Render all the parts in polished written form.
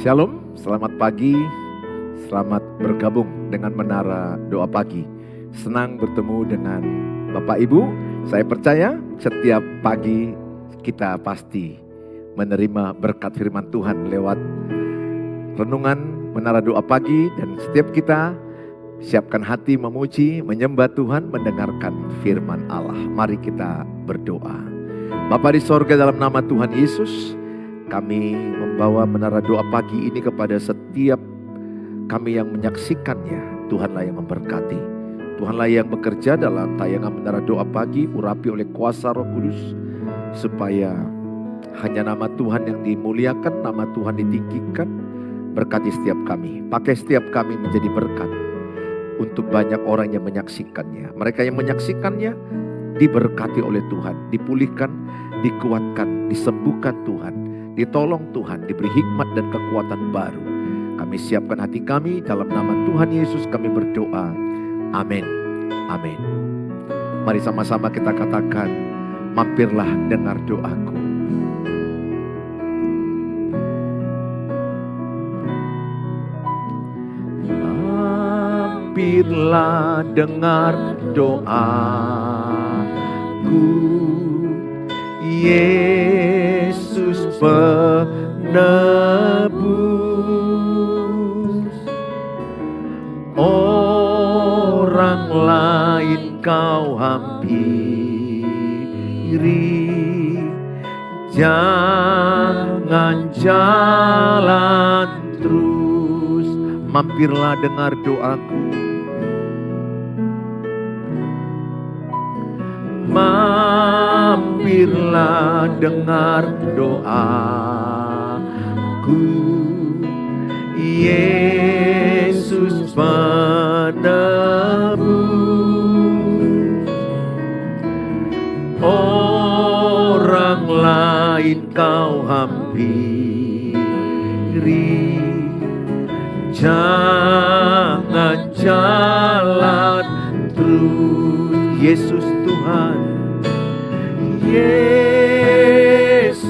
Shalom, selamat pagi, selamat bergabung dengan Menara Doa Pagi. Senang bertemu dengan Bapak Ibu. Saya percaya setiap pagi kita pasti menerima berkat firman Tuhan lewat renungan Menara Doa Pagi. Dan setiap kita siapkan hati memuji, menyembah Tuhan, mendengarkan firman Allah. Mari kita berdoa. Bapa di sorga, dalam nama Tuhan Yesus, kami membawa Menara Doa Pagi ini kepada setiap kami yang menyaksikannya. Tuhanlah yang memberkati. Tuhanlah yang bekerja dalam tayangan Menara Doa Pagi, urapi oleh kuasa Roh Kudus, supaya hanya nama Tuhan yang dimuliakan, nama Tuhan ditinggikan. Berkati setiap kami, pakai setiap kami menjadi berkat untuk banyak orang yang menyaksikannya. Mereka yang menyaksikannya diberkati oleh Tuhan, dipulihkan, dikuatkan, disembuhkan Tuhan, ditolong Tuhan, diberi hikmat dan kekuatan baru. Kami siapkan hati kami, dalam nama Tuhan Yesus kami berdoa. Amin. Amin. Mari sama-sama kita katakan, mampirlah dengar doaku. Mampirlah dengar doaku, Yesus penebus. Orang lain kau hampiri, jangan jalan terus. Mampirlah dengar doaku, mampirlah dengar doaku, Yesus penebus. Orang lain kau hampiri, jangan jalan terus. Yesus Tuhan, Yesus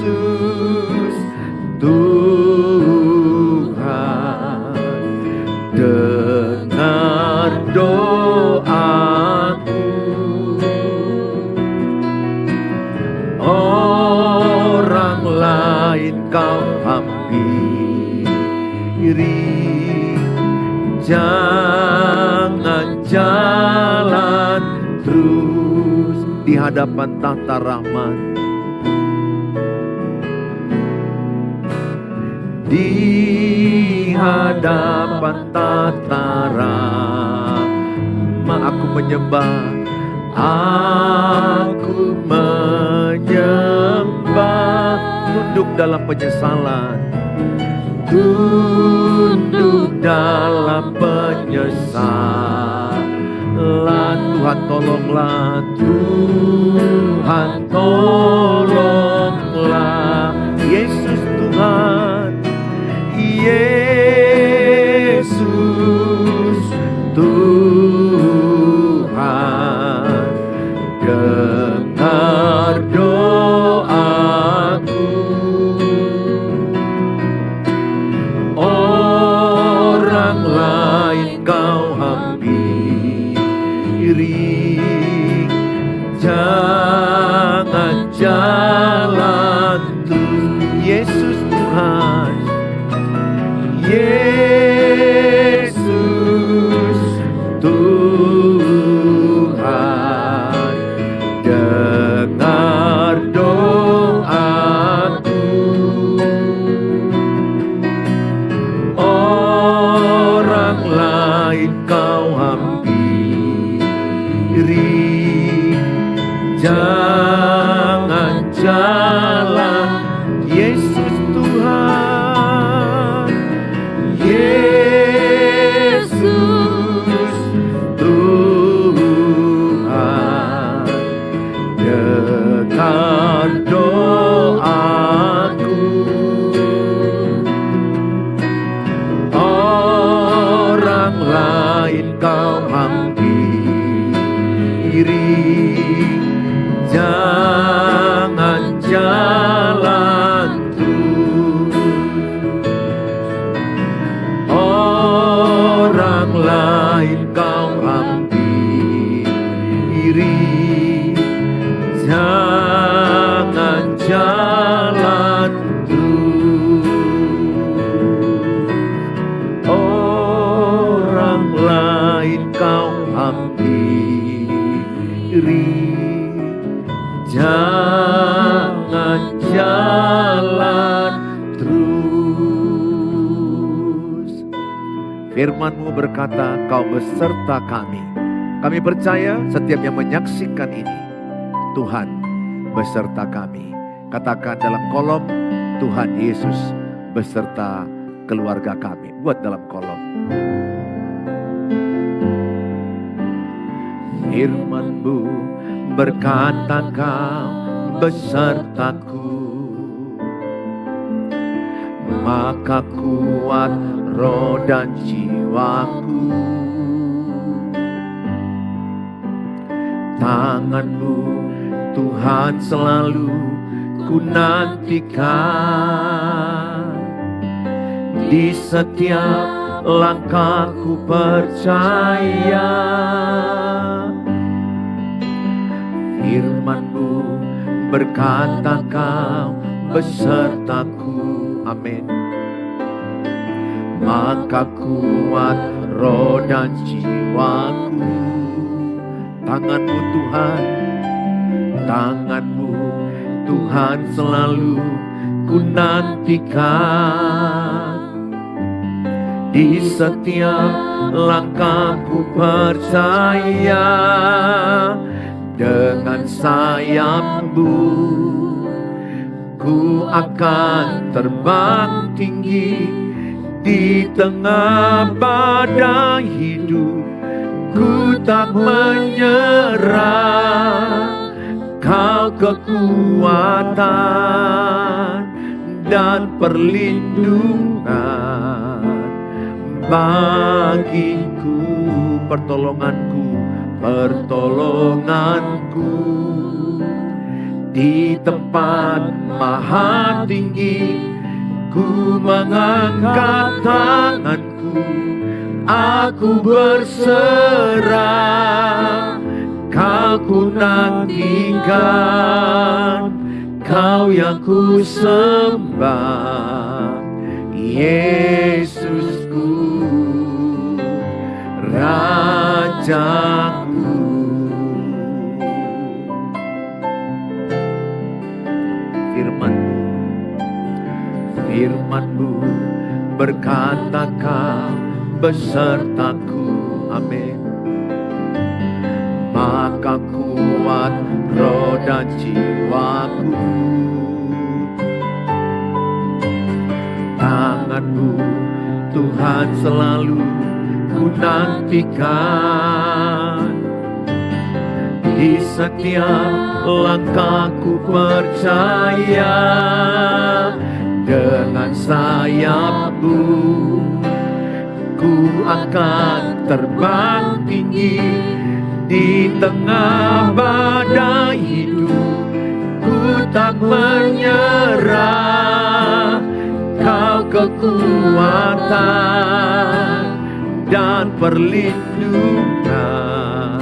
Tuhan, dengar doaku. Orang lain kau hampiri, jangan jalan terus di hadapan tahta rahmat. Di hadapan tahta rahmat aku menyembah, aku menyembah. Tunduk dalam penyesalan, tunduk dalam penyesalan. Tuhan tolonglah, Tuhan tolonglah. Yesus Tuhan, Yesus Tuhan, dengar doaku. Orang lain kau hampiri, jangan jalan terus. Yesus Tuhan, Yesus Tuhan, dengar doaku. Orang lain kau hampiri, jangan jalan. Yesus Tuhan, Yesus jalan terus. Orang lain kau hampiri, jangan jalan terus. Firman-Mu berkata, Kau beserta kami. Kami percaya setiap yang menyaksikan ini, Tuhan beserta kami. Katakan dalam kolom, Tuhan Yesus beserta keluarga kami. Buat dalam kolom. Firman-Mu berkata, Kau besertaku, maka kuat roh dan jiwaku. Tangan-Mu Tuhan selalu ku nantikan, di setiap langkahku percaya. Firman-Mu berkata, Kau besertaku, amin. Maka kuat roh dan jiwaku. Tangan-Mu Tuhan, tangan-Mu Tuhan selalu ku nantikan, di setiap langkahku percaya. Dengan sayap-Mu ku akan terbang tinggi, di tengah badai hidup ku tak menyerah. Kau kekuatan dan perlindungan bagiku, pertolonganku, pertolonganku. Di tempat maha tinggi ku mengangkat tanganku, aku berserah. Kau ku nantikan, Kau yang ku sembah, Yesusku, Rajaku. Firman-Mu berkata, Kau besertaku, amin. Maka kuat roh dan jiwaku. Tangan-Mu Tuhan selalu ku nantikan, di setiap langkahku percaya. Dengan sayap-Mu ku akan terbang tinggi, di tengah badai hidup ku tak menyerah. Kau kekuatan dan perlindungan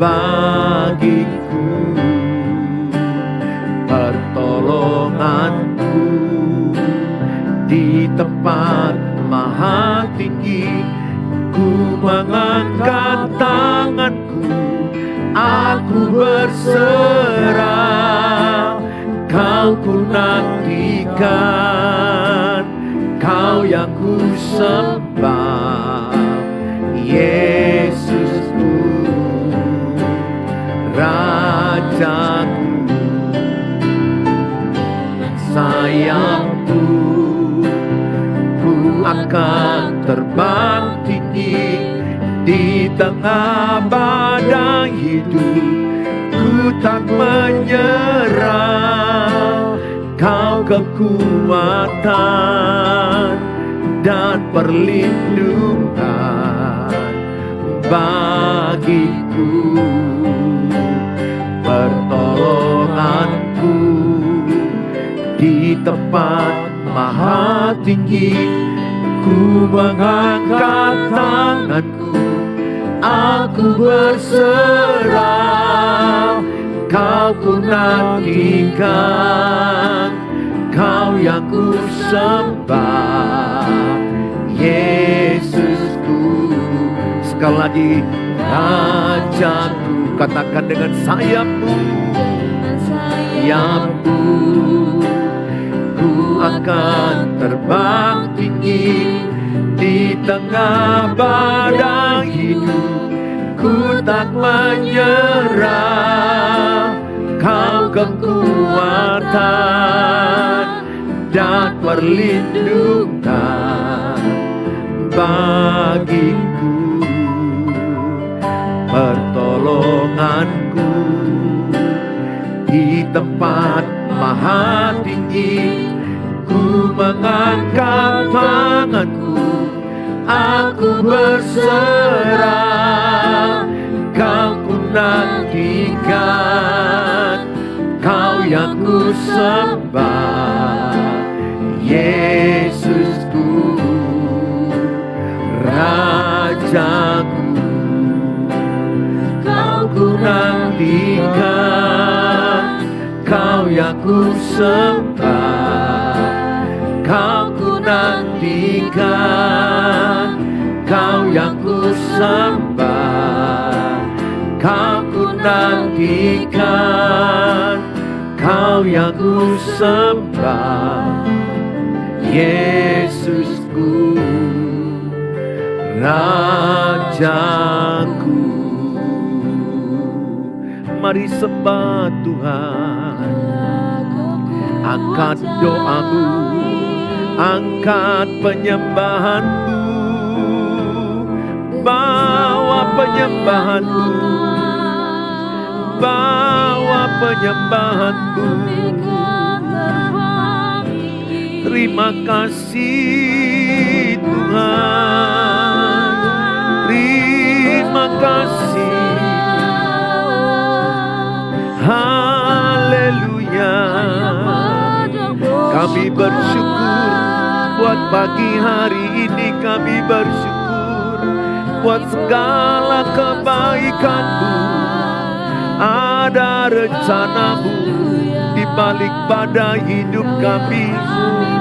bagiku, pertolonganku. Di tempat maha tinggi ku mengangkat tanganku, aku berserah. Kau ku nantikan, Kau yang ku sembah, Yesusku, Rajaku. Sayap-Mu ku akan terbang tinggi, di tengah badai hidup ku tak menyerah. Kau kekuatan dan perlindungan bagiku, pertolonganku. Di tempat maha tinggi ku mengangkat tanganku, aku berserah. Kau ku nantikan, Kau yang ku sembah, Yesusku. Sekali lagi, Rajaku, katakan dengan sayapmu, sayapmu, ku akan terbang tinggi di tengah badai hidup. Ku tak menyerah, Kau kekuatan dan perlindungan bagiku, pertolonganku di tempat maha tinggi. Ku mengangkat tanganku, aku berserah. Kau ku nantikan, Kau yang ku sembah, Yesusku, Rajaku. Kau ku nantikan, Kau yang ku sembah, Kau ku nantikan, Kau yang ku sembah, Kau ku nantikan, Kau yang ku sembah, Yesusku, Rajaku. Mari sembah Tuhan. Angkat doamu, angkat penyembahanmu, bawa penyembahanmu, bawa penyembahanmu. Terima kasih Tuhan, terima kasih. Haleluya. Kami bersyukur buat pagi hari ini, kami bersyukur buat segala kebaikan-Mu. Ada rencana-Mu di balik badai hidup kami,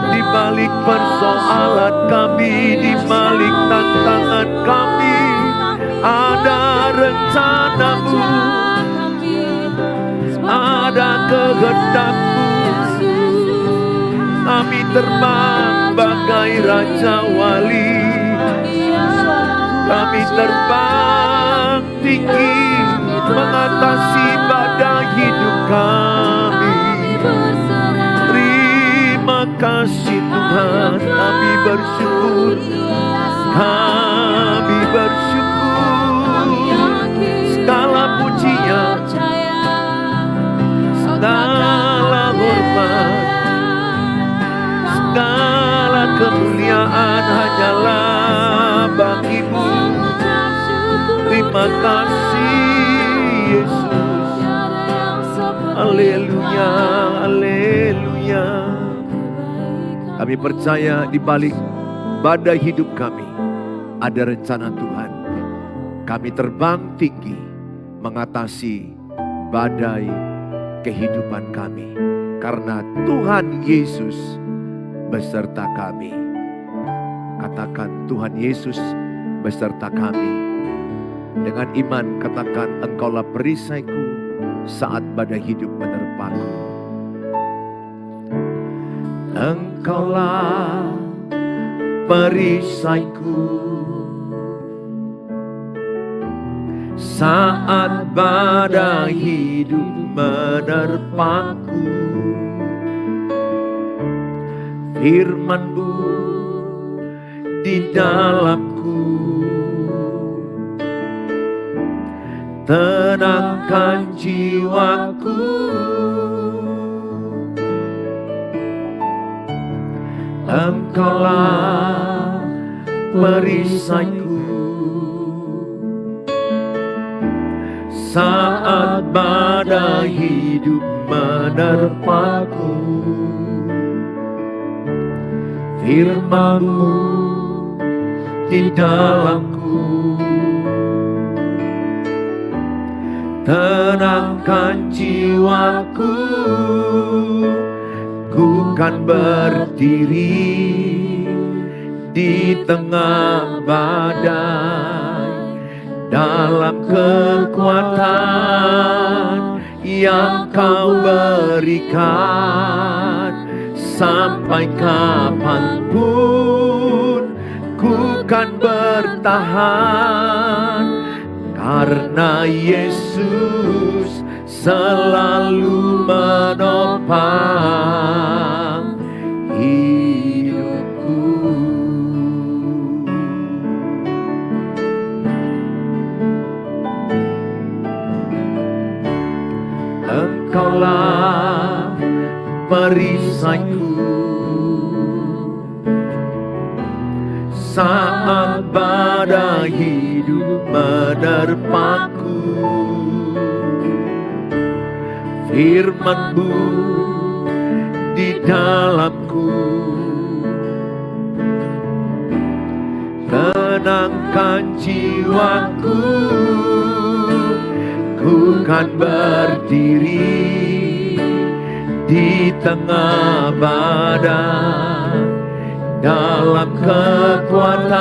di balik persoalan kami, di balik tantangan kami. Ada rencana-Mu, ada kehendak-Mu. Kami terbang bagai Raja Wali, kami terbang tinggi mengatasi badai hidup kami. Terima kasih Tuhan, kami bersyukur, kami bersyukur. Segala pujian, segala hormat, segala kemuliaan hanyalah bagi-Mu. Terima kasih Yesus. Haleluya, haleluya. Kami percaya di balik badai hidup kami ada rencana Tuhan. Kami terbang tinggi mengatasi badai kehidupan kami, karena Tuhan Yesus beserta kami. Katakan, Tuhan Yesus beserta kami. Dengan iman katakan, Engkaulah perisaiku saat badai hidup menerpaku. Engkaulah perisaiku saat badai hidup menerpaku. Firman-Mu di dalamku tenangkan jiwaku. Engkaulah perisaiku saat badai hidup menerpaku. Firman-Mu di dalamku tenangkan jiwaku, ku kan berdiri di tengah badai, dalam kekuatan yang kau berikan. Sampai kapanpun ku kan bertahan, karena Yesus selalu menopang hidupku. Engkaulah perisaiku saat badai hidup menerpaku. Firman-Mu di dalamku, tenangkan jiwaku, ku kan berdiri di tengah badai, dalam kekuatan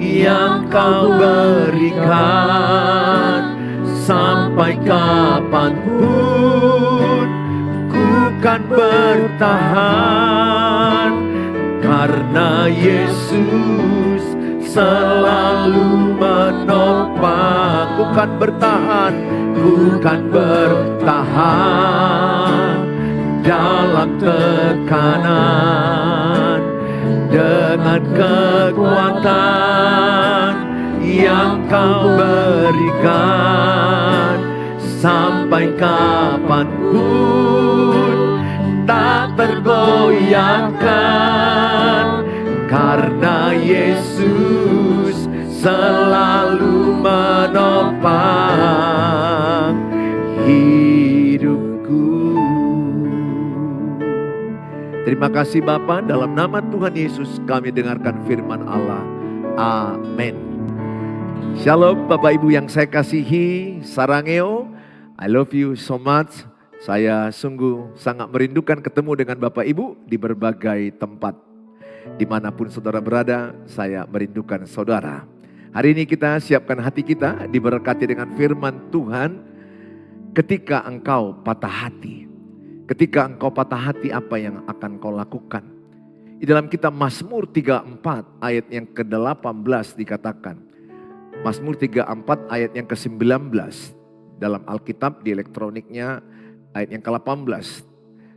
yang kau berikan. Sampai kapanpun ku kan bertahan, karena Yesus selalu menopang. Ku kan bertahan, ku kan bertahan dalam tekanan, dengan kekuatan yang kau berikan. Sampai kapanpun tak tergoyahkan, karena Yesus selalu menopang hidupku. Terima kasih Bapa, dalam nama Tuhan Yesus kami dengarkan firman Allah. Amin. Shalom Bapak Ibu yang saya kasihi, sarangeo, I love you so much. Saya sungguh sangat merindukan ketemu dengan Bapak Ibu di berbagai tempat. Dimanapun saudara berada, saya merindukan saudara. Hari ini kita siapkan hati kita diberkati dengan firman Tuhan. Ketika engkau patah hati, ketika engkau patah hati, apa yang akan kau lakukan? Di dalam kitab Mazmur 34 ayat yang ke-18 dikatakan. Mazmur 34 ayat yang ke-19. Dalam Alkitab di elektroniknya ayat yang ke-18.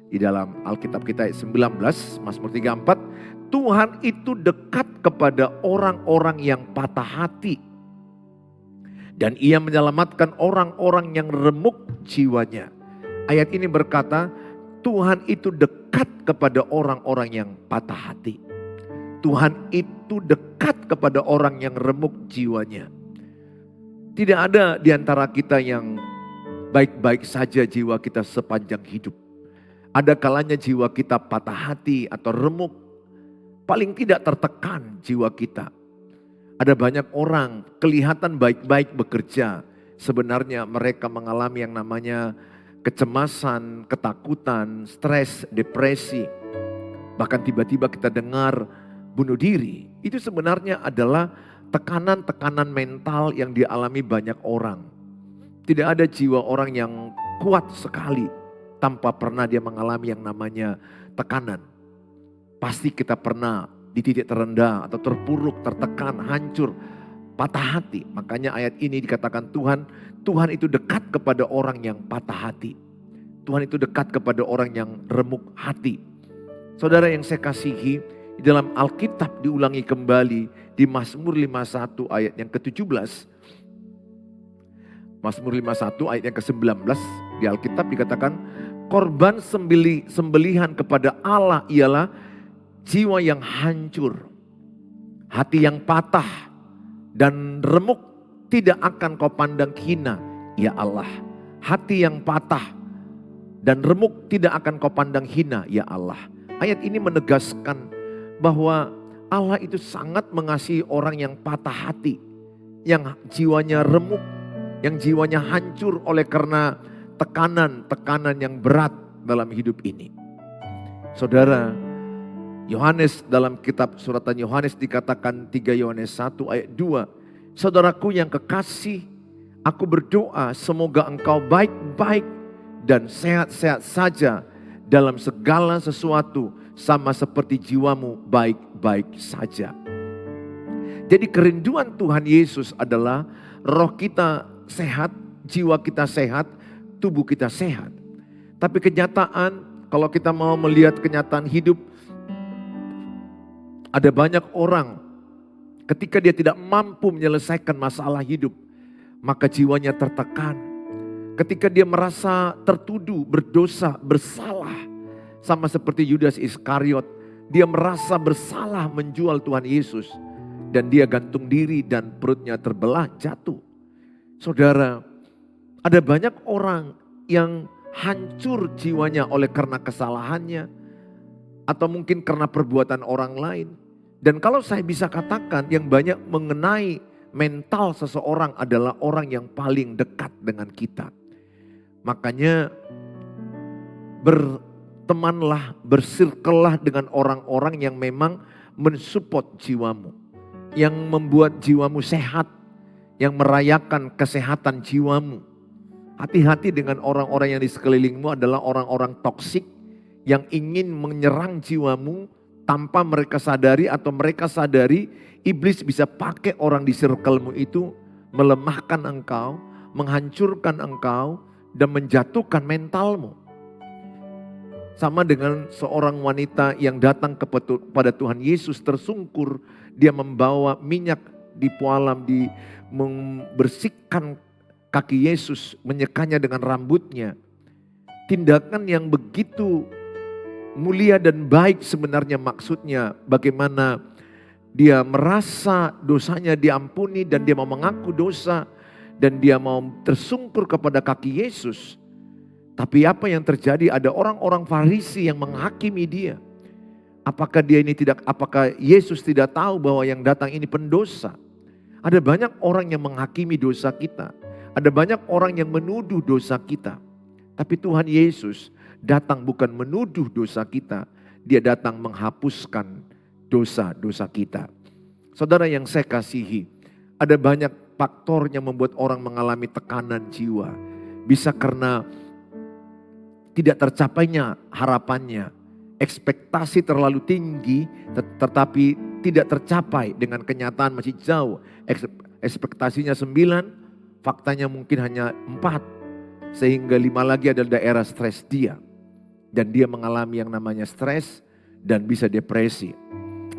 Di dalam Alkitab kita ayat 19, Mazmur 34. Tuhan itu dekat kepada orang-orang yang patah hati. Dan ia menyelamatkan orang-orang yang remuk jiwanya. Ayat ini berkata, Tuhan itu dekat kepada orang-orang yang patah hati. Tuhan itu dekat kepada orang yang remuk jiwanya. Tidak ada di antara kita yang baik-baik saja jiwa kita sepanjang hidup. Ada kalanya jiwa kita patah hati atau remuk. Paling tidak tertekan jiwa kita. Ada banyak orang kelihatan baik-baik bekerja. Sebenarnya mereka mengalami yang namanya kecemasan, ketakutan, stres, depresi. Bahkan tiba-tiba kita dengar bunuh diri. Itu sebenarnya adalah tekanan-tekanan mental yang dialami banyak orang. Tidak ada jiwa orang yang kuat sekali tanpa pernah dia mengalami yang namanya tekanan. Pasti kita pernah di titik terendah atau terpuruk, tertekan, hancur, patah hati. Makanya ayat ini dikatakan Tuhan itu dekat kepada orang yang patah hati. Tuhan itu dekat kepada orang yang remuk hati. Saudara yang saya kasihi, di dalam Alkitab diulangi kembali di Mazmur 51 ayat yang ke-17. Mazmur 51 ayat yang ke-19 di Alkitab dikatakan, korban sembelihan kepada Allah ialah jiwa yang hancur, hati yang patah dan remuk tidak akan kau pandang hina, ya Allah. Hati yang patah dan remuk tidak akan kau pandang hina, ya Allah. Ayat ini menegaskan bahwa Allah itu sangat mengasihi orang yang patah hati, yang jiwanya remuk, yang jiwanya hancur oleh karena tekanan-tekanan yang berat dalam hidup ini. Saudara, Yohanes dalam kitab suratan Yohanes dikatakan 3 Yohanes 1 ayat 2. Saudaraku yang kekasih, aku berdoa semoga engkau baik-baik dan sehat-sehat saja dalam segala sesuatu sama seperti jiwamu baik-baik saja. Jadi kerinduan Tuhan Yesus adalah roh kita sehat, jiwa kita sehat, tubuh kita sehat. Tapi kenyataan, kalau kita mau melihat kenyataan hidup, ada banyak orang ketika dia tidak mampu menyelesaikan masalah hidup, maka jiwanya tertekan. Ketika dia merasa tertuduh, berdosa, bersalah, sama seperti Yudas Iskariot, dia merasa bersalah menjual Tuhan Yesus. Dan dia gantung diri dan perutnya terbelah, jatuh. Saudara, ada banyak orang yang hancur jiwanya oleh karena kesalahannya, atau mungkin karena perbuatan orang lain. Dan kalau saya bisa katakan, yang banyak mengenai mental seseorang adalah orang yang paling dekat dengan kita. Makanya bertemanlah, bersirkellah dengan orang-orang yang memang mensupport jiwamu, yang membuat jiwamu sehat, yang merayakan kesehatan jiwamu. Hati-hati dengan orang-orang yang di sekelilingmu adalah orang-orang toksik yang ingin menyerang jiwamu tanpa mereka sadari, atau mereka sadari iblis bisa pakai orang di circlemu itu melemahkan engkau, menghancurkan engkau, dan menjatuhkan mentalmu. Sama dengan seorang wanita yang datang kepada Tuhan Yesus tersungkur, dia membawa minyak di pualam, membersihkan kaki Yesus, menyekanya dengan rambutnya. Tindakan yang begitu mulia dan baik sebenarnya, maksudnya bagaimana dia merasa dosanya diampuni dan dia mau mengaku dosa dan dia mau tersungkur kepada kaki Yesus. Tapi apa yang terjadi? Ada orang-orang Farisi yang menghakimi dia. Apakah Yesus tidak tahu bahwa yang datang ini pendosa? Ada banyak orang yang menghakimi dosa kita. Ada banyak orang yang menuduh dosa kita. Tapi Tuhan Yesus datang bukan menuduh dosa kita. Dia datang menghapuskan dosa-dosa kita. Saudara yang saya kasihi, ada banyak faktor yang membuat orang mengalami tekanan jiwa. Bisa karena tidak tercapainya harapannya, ekspektasi terlalu tinggi tetapi tidak tercapai, dengan kenyataan masih jauh. Ekspektasinya 9, faktanya mungkin hanya 4, sehingga 5 lagi adalah daerah stres dia. Dan dia mengalami yang namanya stres dan bisa depresi.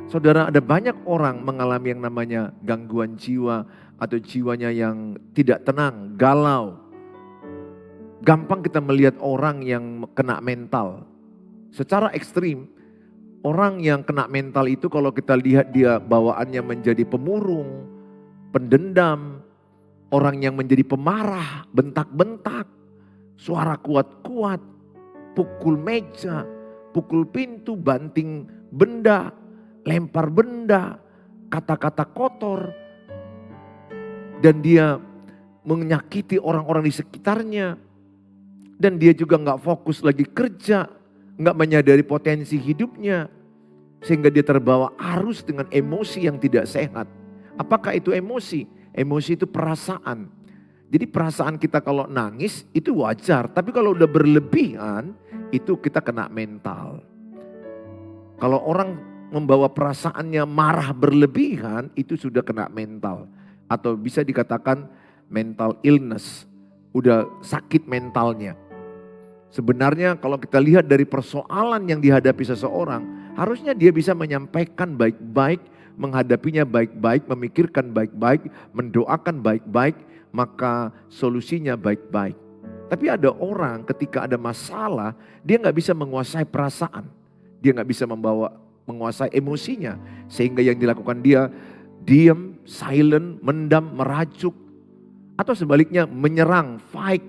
Saudara, ada banyak orang mengalami yang namanya gangguan jiwa atau jiwanya yang tidak tenang, galau. Gampang kita melihat orang yang kena mental. Secara ekstrim, orang yang kena mental itu kalau kita lihat dia bawaannya menjadi pemurung, pendendam, orang yang menjadi pemarah, bentak-bentak, suara kuat-kuat, pukul meja, pukul pintu, banting benda, lempar benda, kata-kata kotor. Dan dia menyakiti orang-orang di sekitarnya. Dan dia juga gak fokus lagi kerja, gak menyadari potensi hidupnya. Sehingga dia terbawa arus dengan emosi yang tidak sehat. Apakah itu emosi? Emosi itu perasaan. Jadi perasaan kita kalau nangis itu wajar. Tapi kalau udah berlebihan itu kita kena mental. Kalau orang membawa perasaannya marah berlebihan itu sudah kena mental. Atau bisa dikatakan mental illness. Udah sakit mentalnya. Sebenarnya kalau kita lihat dari persoalan yang dihadapi seseorang, harusnya dia bisa menyampaikan baik-baik, menghadapinya baik-baik, memikirkan baik-baik, mendoakan baik-baik, maka solusinya baik-baik. Tapi ada orang ketika ada masalah, dia gak bisa menguasai perasaan. Dia gak bisa menguasai emosinya. Sehingga yang dilakukan dia diam, silent, mendam, merajuk. Atau sebaliknya menyerang, fight.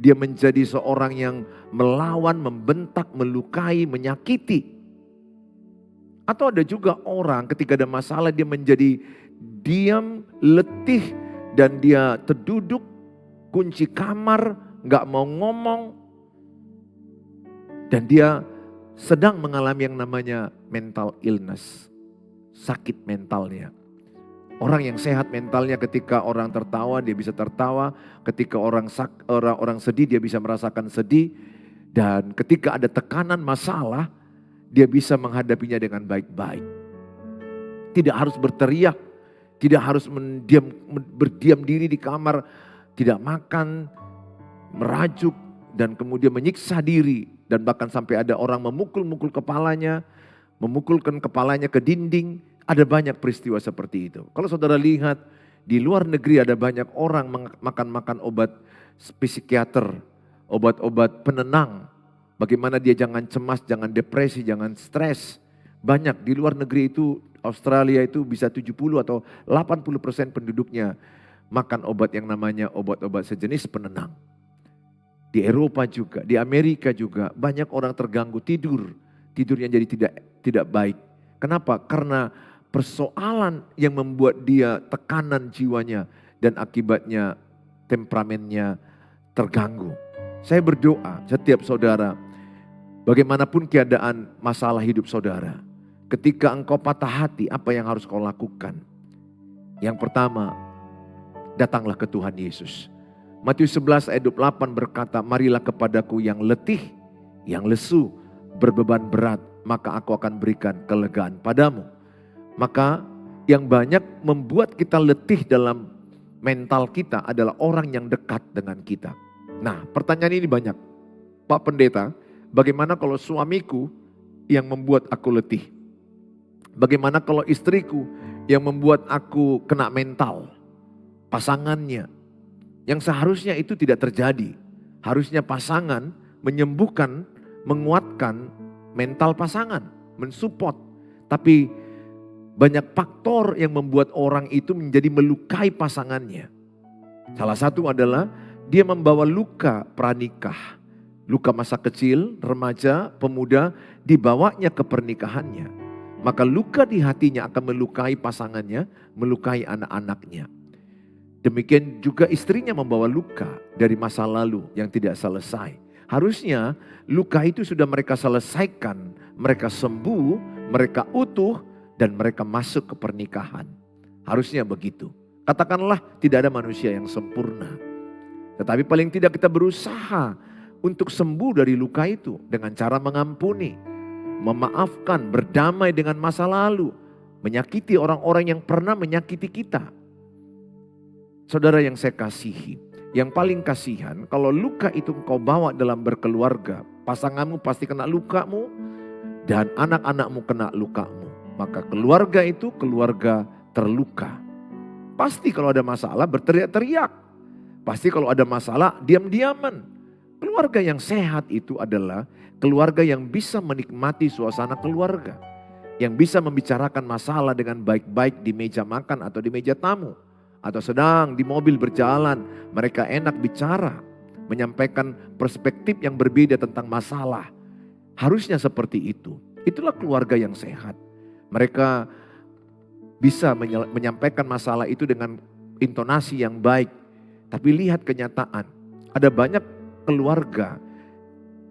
Dia menjadi seorang yang melawan, membentak, melukai, menyakiti. Atau ada juga orang ketika ada masalah dia menjadi diam, letih, dan dia terduduk, kunci kamar, gak mau ngomong. Dan dia sedang mengalami yang namanya mental illness, sakit mentalnya. Orang yang sehat mentalnya ketika orang tertawa dia bisa tertawa, ketika orang sedih dia bisa merasakan sedih. Dan ketika ada tekanan masalah, dia bisa menghadapinya dengan baik-baik. Tidak harus berteriak, tidak harus berdiam diri di kamar, tidak makan, merajuk, dan kemudian menyiksa diri. Dan bahkan sampai ada orang memukul-mukul kepalanya, memukulkan kepalanya ke dinding. Ada banyak peristiwa seperti itu. Kalau saudara lihat di luar negeri ada banyak orang makan obat psikiater, obat-obat penenang. Bagaimana dia jangan cemas, jangan depresi, jangan stres. Banyak di luar negeri itu, Australia itu bisa 70 atau 80% penduduknya makan obat yang namanya obat-obat sejenis penenang. Di Eropa juga, di Amerika juga banyak orang terganggu tidurnya jadi tidak baik. Kenapa? Karena persoalan yang membuat dia tekanan jiwanya dan akibatnya temperamennya terganggu. Saya berdoa setiap saudara, bagaimanapun keadaan masalah hidup saudara, ketika engkau patah hati, apa yang harus kau lakukan? Yang pertama, datanglah ke Tuhan Yesus. Matius 11 ayat 28 berkata, marilah kepadaku yang letih, yang lesu, berbeban berat, maka aku akan berikan kelegaan padamu. Maka yang banyak membuat kita letih dalam mental kita adalah orang yang dekat dengan kita. Nah, pertanyaan ini banyak. Pak Pendeta, bagaimana kalau suamiku yang membuat aku letih? Bagaimana kalau istriku yang membuat aku kena mental? Pasangannya. Yang seharusnya itu tidak terjadi. Harusnya pasangan menyembuhkan, menguatkan mental pasangan, mensupport. Tapi banyak faktor yang membuat orang itu menjadi melukai pasangannya. Salah satu adalah dia membawa luka pranikah. Luka masa kecil, remaja, pemuda, dibawanya ke pernikahannya. Maka luka di hatinya akan melukai pasangannya, melukai anak-anaknya. Demikian juga istrinya membawa luka dari masa lalu yang tidak selesai. Harusnya luka itu sudah mereka selesaikan, mereka sembuh, mereka utuh, dan mereka masuk ke pernikahan. Harusnya begitu. Katakanlah tidak ada manusia yang sempurna. Tetapi paling tidak kita berusaha untuk sembuh dari luka itu dengan cara mengampuni, memaafkan, berdamai dengan masa lalu, menyakiti orang-orang yang pernah menyakiti kita. Saudara yang saya kasihi, yang paling kasihan kalau luka itu engkau bawa dalam berkeluarga, pasanganmu pasti kena lukamu dan anak-anakmu kena lukamu. Maka keluarga itu keluarga terluka. Pasti kalau ada masalah berteriak-teriak. Pasti kalau ada masalah diam-diaman. Keluarga yang sehat itu adalah keluarga yang bisa menikmati suasana keluarga. Yang bisa membicarakan masalah dengan baik-baik di meja makan atau di meja tamu. Atau sedang di mobil berjalan, mereka enak bicara. Menyampaikan perspektif yang berbeda tentang masalah. Harusnya seperti itu. Itulah keluarga yang sehat. Mereka bisa menyampaikan masalah itu dengan intonasi yang baik. Tapi lihat kenyataan, ada banyak keluarga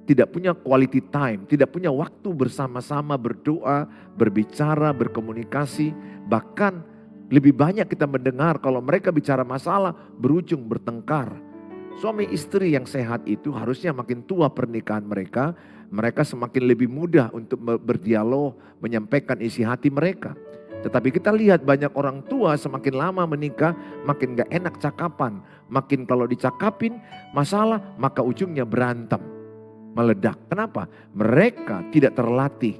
tidak punya quality time, tidak punya waktu bersama-sama berdoa, berbicara, berkomunikasi. Bahkan lebih banyak kita mendengar kalau mereka bicara masalah berujung bertengkar. Suami istri yang sehat itu harusnya makin tua pernikahan mereka, mereka semakin lebih mudah untuk berdialog, menyampaikan isi hati mereka. Tetapi kita lihat banyak orang tua semakin lama menikah, makin gak enak cakapan. Makin kalau dicakapin masalah, maka ujungnya berantem, meledak. Kenapa? Mereka tidak terlatih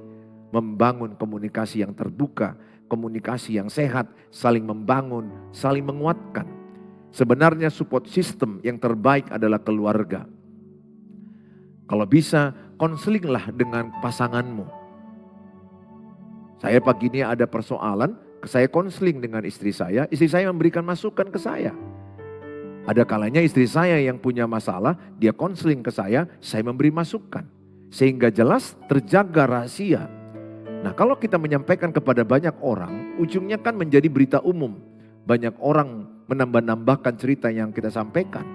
membangun komunikasi yang terbuka, komunikasi yang sehat, saling membangun, saling menguatkan. Sebenarnya support system yang terbaik adalah keluarga. Kalau bisa, konselinglah dengan pasanganmu. Saya pagi ini ada persoalan, saya konseling dengan istri saya memberikan masukan ke saya. Ada kalanya istri saya yang punya masalah, dia konseling ke saya memberi masukan. Sehingga jelas terjaga rahasia. Nah kalau kita menyampaikan kepada banyak orang, ujungnya kan menjadi berita umum. Banyak orang menambah-nambahkan cerita yang kita sampaikan.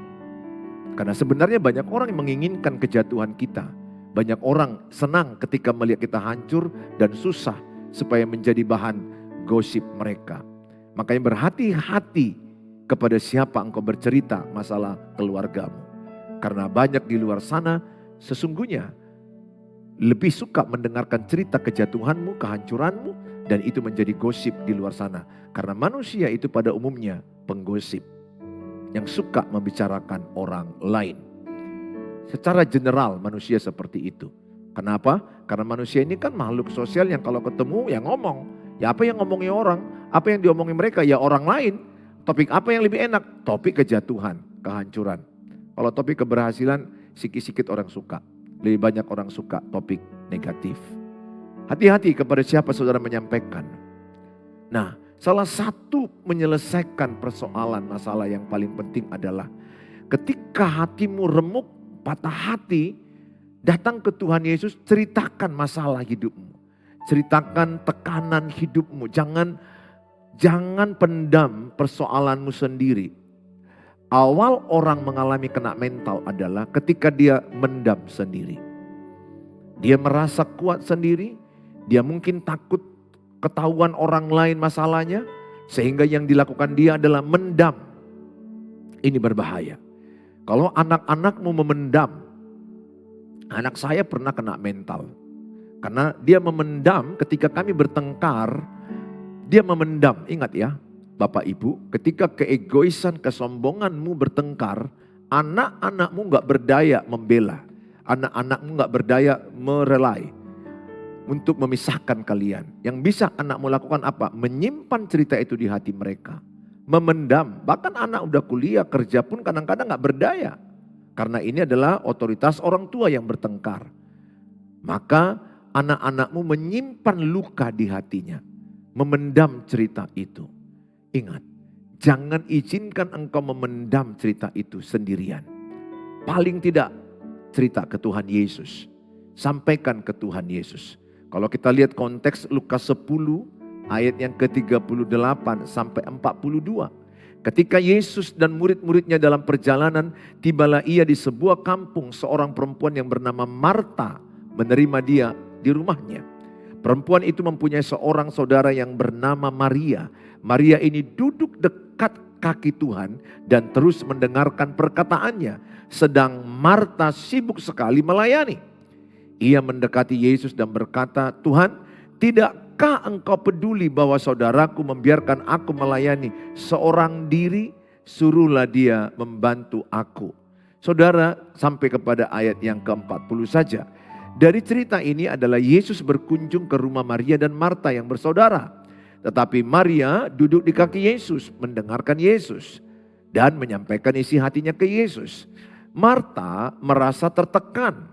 Karena sebenarnya banyak orang yang menginginkan kejatuhan kita. Banyak orang senang ketika melihat kita hancur dan susah supaya menjadi bahan gosip mereka. Makanya berhati-hati kepada siapa engkau bercerita masalah keluargamu. Karena banyak di luar sana sesungguhnya lebih suka mendengarkan cerita kejatuhanmu, kehancuranmu, dan itu menjadi gosip di luar sana. Karena manusia itu pada umumnya penggosip yang suka membicarakan orang lain. Secara general manusia seperti itu. Kenapa? Karena manusia ini kan makhluk sosial yang kalau ketemu ya ngomong. Ya apa yang ngomongin orang, apa yang diomongin mereka ya orang lain. Topik apa yang lebih enak? Topik kejatuhan, kehancuran. Kalau topik keberhasilan, sikit-sikit orang suka. Lebih banyak orang suka topik negatif. Hati-hati kepada siapa saudara menyampaikan. Nah, salah satu menyelesaikan persoalan masalah yang paling penting adalah ketika hatimu remuk, patah hati, datang ke Tuhan Yesus, ceritakan masalah hidupmu. Ceritakan tekanan hidupmu. Jangan pendam persoalanmu sendiri. Awal orang mengalami kena mental adalah ketika dia mendam sendiri. Dia merasa kuat sendiri, dia mungkin takut ketahuan orang lain masalahnya, sehingga yang dilakukan dia adalah mendam. Ini berbahaya. Kalau anak-anakmu memendam, anak saya pernah kena mental. Karena dia memendam ketika kami bertengkar, dia memendam. Ingat ya, Bapak Ibu, ketika keegoisan, kesombonganmu bertengkar, anak-anakmu gak berdaya membela. Anak-anakmu gak berdaya merelai untuk memisahkan kalian. Yang bisa anakmu lakukan apa? Menyimpan cerita itu di hati mereka. Memendam. Bahkan anak udah kuliah, kerja pun kadang-kadang gak berdaya. Karena ini adalah otoritas orang tua yang bertengkar. Maka anak-anakmu menyimpan luka di hatinya. Memendam cerita itu. Ingat, jangan izinkan engkau memendam cerita itu sendirian. Paling tidak cerita ke Tuhan Yesus. Sampaikan ke Tuhan Yesus. Kalau kita lihat konteks Lukas 10 ayat yang ke-38 sampai 42. Ketika Yesus dan murid-muridnya dalam perjalanan, tibalah ia di sebuah kampung, seorang perempuan yang bernama Marta menerima dia di rumahnya. Perempuan itu mempunyai seorang saudara yang bernama Maria. Maria ini duduk dekat kaki Tuhan dan terus mendengarkan perkataannya. Sedang Marta sibuk sekali melayani. Ia mendekati Yesus dan berkata, "Tuhan, tidakkah engkau peduli bahwa saudaraku membiarkan aku melayani seorang diri? Suruhlah dia membantu aku." Saudara, sampai kepada ayat yang ke-40 saja. Dari cerita ini adalah Yesus berkunjung ke rumah Maria dan Marta yang bersaudara. Tetapi Maria duduk di kaki Yesus, mendengarkan Yesus dan menyampaikan isi hatinya ke Yesus. Marta merasa tertekan.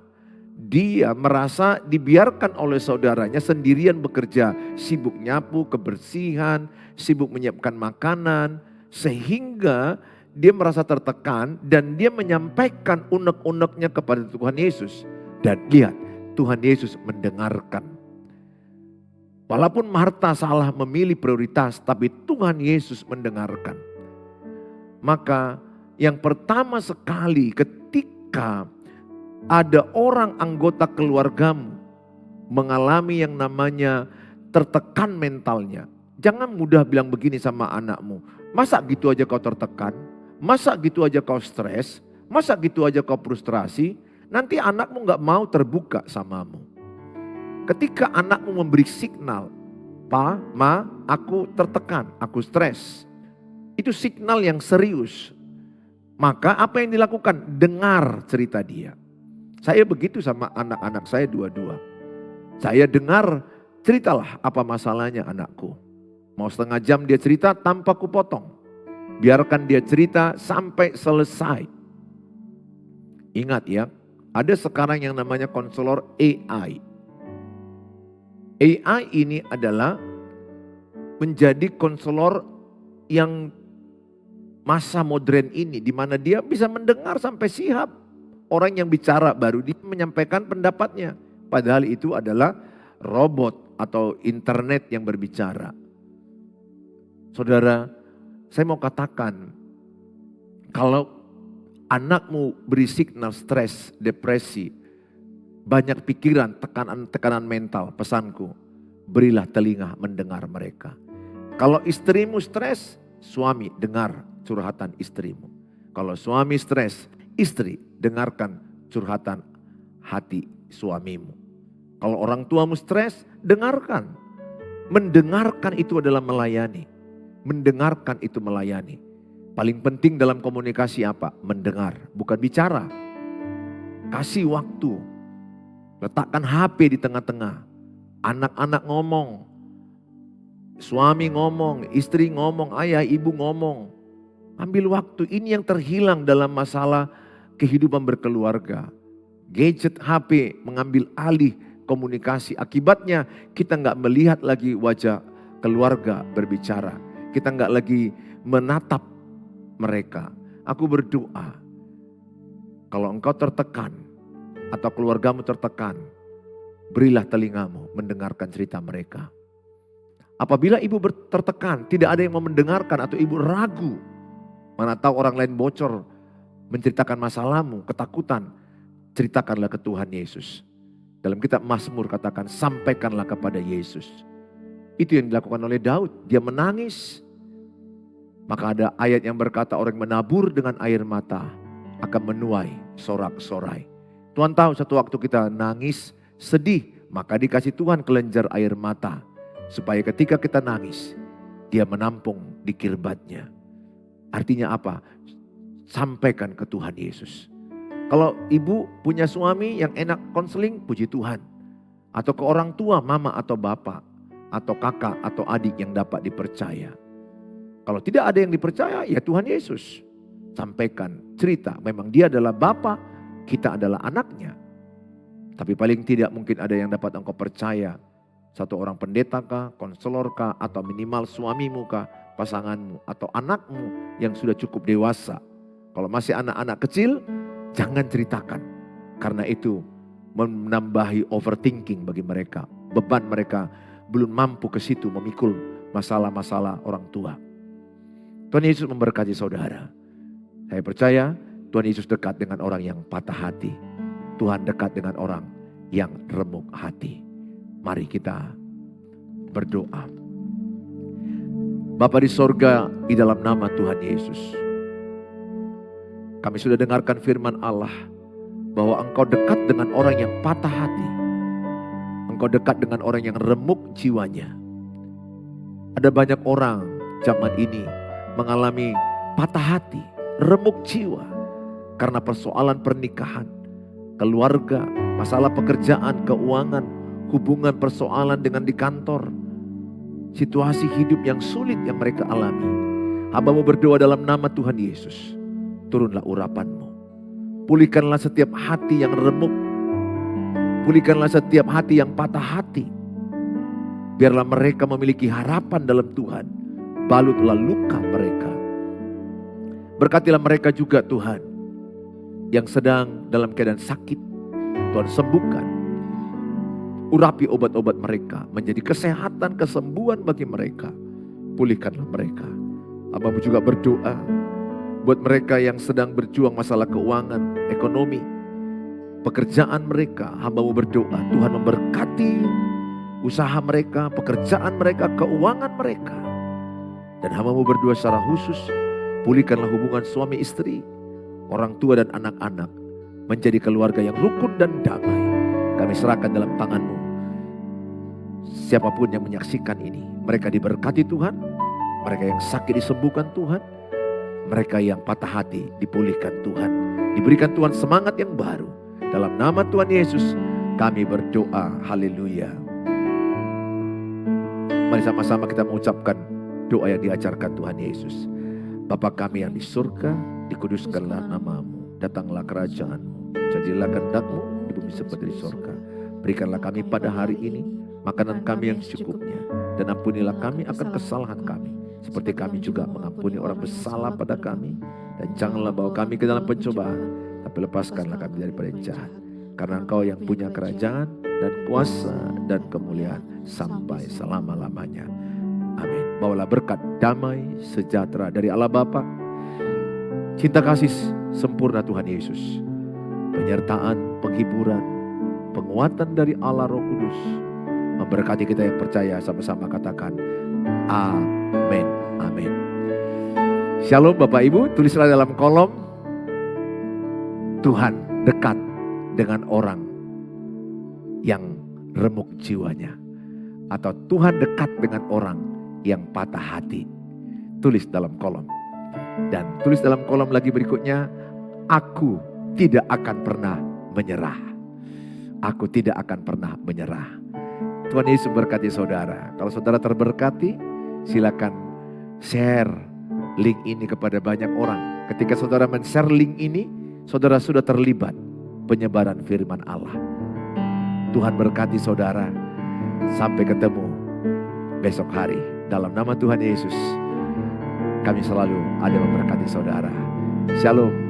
Dia merasa dibiarkan oleh saudaranya sendirian bekerja, sibuk nyapu, kebersihan, sibuk menyiapkan makanan, sehingga dia merasa tertekan dan dia menyampaikan unek-uneknya kepada Tuhan Yesus. Dan lihat, Tuhan Yesus mendengarkan. Walaupun Marta salah memilih prioritas, tapi Tuhan Yesus mendengarkan. Maka yang pertama sekali ketika ada orang anggota keluargamu mengalami yang namanya tertekan mentalnya, jangan mudah bilang begini sama anakmu, "Masa gitu aja kau tertekan? Masa gitu aja kau stres? Masa gitu aja kau frustrasi?" Nanti anakmu gak mau terbuka samamu. Ketika anakmu memberi signal, "Pa, Ma, aku tertekan, aku stres." Itu signal yang serius. Maka apa yang dilakukan? Dengar cerita dia. Saya begitu sama anak-anak saya dua-dua. Saya dengar, ceritalah apa masalahnya anakku. Mau setengah jam dia cerita tanpa kupotong. Biarkan dia cerita sampai selesai. Ingat ya, ada sekarang yang namanya konselor AI. AI ini adalah menjadi konselor yang masa modern ini, di mana dia bisa mendengar sampai sihab. Orang yang bicara baru dia menyampaikan pendapatnya. Padahal itu adalah robot atau internet yang berbicara. Saudara, saya mau katakan, kalau anakmu beri signal stres, depresi, banyak pikiran, tekanan mental, pesanku, berilah telinga mendengar mereka. Kalau istrimu stres, suami dengar curhatan istrimu. Kalau suami stres, istri dengarkan curhatan hati suamimu. Kalau orang tuamu stres, dengarkan. Mendengarkan itu adalah melayani. Mendengarkan itu melayani. Paling penting dalam komunikasi apa? Mendengar, bukan bicara. Kasih waktu. Letakkan HP di tengah-tengah. Anak-anak ngomong. Suami ngomong, istri ngomong, ayah, ibu ngomong. Ambil waktu, ini yang terhilang dalam masalah kehidupan berkeluarga. Gadget HP mengambil alih komunikasi. Akibatnya kita nggak melihat lagi wajah keluarga berbicara. Kita nggak lagi menatap mereka. Aku berdoa, kalau engkau tertekan atau keluargamu tertekan, berilah telingamu mendengarkan cerita mereka. Apabila ibu tertekan, tidak ada yang mau mendengarkan atau ibu ragu, mana tahu orang lain bocor menceritakan masalahmu, ketakutan, ceritakanlah ke Tuhan Yesus. Dalam kitab Mazmur katakan, sampaikanlah kepada Yesus. Itu yang dilakukan oleh Daud, dia menangis. Maka ada ayat yang berkata, orang yang menabur dengan air mata akan menuai sorak-sorai. Tuhan tahu satu waktu kita nangis, sedih, maka dikasih Tuhan kelenjar air mata. Supaya ketika kita nangis, dia menampung di kirbatnya. Artinya apa? Sampaikan ke Tuhan Yesus. Kalau ibu punya suami yang enak konseling, puji Tuhan. Atau ke orang tua, mama atau bapak, atau kakak atau adik yang dapat dipercaya. Kalau tidak ada yang dipercaya, ya Tuhan Yesus. Sampaikan cerita, memang dia adalah Bapa, kita adalah anaknya. Tapi paling tidak mungkin ada yang dapat engkau percaya. Satu orang pendeta kah, konselor kah, atau minimal suamimu kah, pasanganmu, atau anakmu yang sudah cukup dewasa. Kalau masih anak-anak kecil, jangan ceritakan. Karena itu menambahi overthinking bagi mereka. Beban mereka belum mampu ke situ memikul masalah-masalah orang tua. Tuhan Yesus memberkati saudara. Saya percaya Tuhan Yesus dekat dengan orang yang patah hati. Tuhan dekat dengan orang yang remuk hati. Mari kita berdoa. Bapa di sorga, di dalam nama Tuhan Yesus, kami sudah dengarkan firman Allah bahwa Engkau dekat dengan orang yang patah hati. Engkau dekat dengan orang yang remuk jiwanya. Ada banyak orang zaman ini mengalami patah hati, remuk jiwa karena persoalan pernikahan, keluarga, masalah pekerjaan, keuangan, hubungan persoalan dengan di kantor, situasi hidup yang sulit yang mereka alami. Hamba-Mu berdoa dalam nama Tuhan Yesus, turunlah urapan-Mu. Pulihkanlah setiap hati yang remuk. Pulihkanlah setiap hati yang patah hati. Biarlah mereka memiliki harapan dalam Tuhan. Balutlah luka mereka. Berkatilah mereka juga Tuhan, yang sedang dalam keadaan sakit. Tuhan sembuhkan. Urapi obat-obat mereka menjadi kesehatan, kesembuhan bagi mereka. Pulihkanlah mereka. Hamba-Mu juga berdoa buat mereka yang sedang berjuang masalah keuangan, ekonomi, pekerjaan mereka. Hamba-Mu berdoa Tuhan memberkati usaha mereka, pekerjaan mereka, keuangan mereka. Dan hamba-Mu berdoa secara khusus, pulihkanlah hubungan suami istri, orang tua dan anak-anak, menjadi keluarga yang rukun dan damai. Kami serahkan dalam tangan-Mu. Siapapun yang menyaksikan ini, mereka diberkati Tuhan, mereka yang sakit disembuhkan Tuhan, mereka yang patah hati dipulihkan Tuhan, diberikan Tuhan semangat yang baru. Dalam nama Tuhan Yesus kami berdoa, haleluya. Mari sama-sama kita mengucapkan doa yang diajarkan Tuhan Yesus. Bapa kami yang di surga, dikuduskanlah nama-Mu, datanglah kerajaan-Mu, jadilah kehendak-Mu di bumi seperti di surga. Berikanlah kami pada hari ini makanan kami yang secukupnya, dan ampunilah kami akan kesalahan kami, seperti kami juga mengampuni orang bersalah pada kami. Dan janganlah bawa kami ke dalam pencobaan, tapi lepaskanlah kami daripada yang jahat. Karena Engkau yang punya kerajaan dan kuasa dan kemuliaan sampai selama-lamanya. Amin. Bawalah berkat damai sejahtera dari Allah Bapa, cinta kasih sempurna Tuhan Yesus. Penyertaan, penghiburan, penguatan dari Allah Roh Kudus memberkati kita yang percaya. Sama-sama katakan amin, amin. Shalom Bapak Ibu, tulislah dalam kolom, Tuhan dekat dengan orang yang remuk jiwanya. Atau Tuhan dekat dengan orang yang patah hati. Tulis dalam kolom. Dan tulis dalam kolom lagi berikutnya, aku tidak akan pernah menyerah. Aku tidak akan pernah menyerah. Tuhan Yesus berkati saudara. Kalau saudara terberkati, silakan share link ini kepada banyak orang. Ketika saudara men-share link ini, saudara sudah terlibat penyebaran firman Allah. Tuhan berkati saudara. Sampai ketemu besok hari. Dalam nama Tuhan Yesus, kami selalu ada memberkati saudara. Shalom.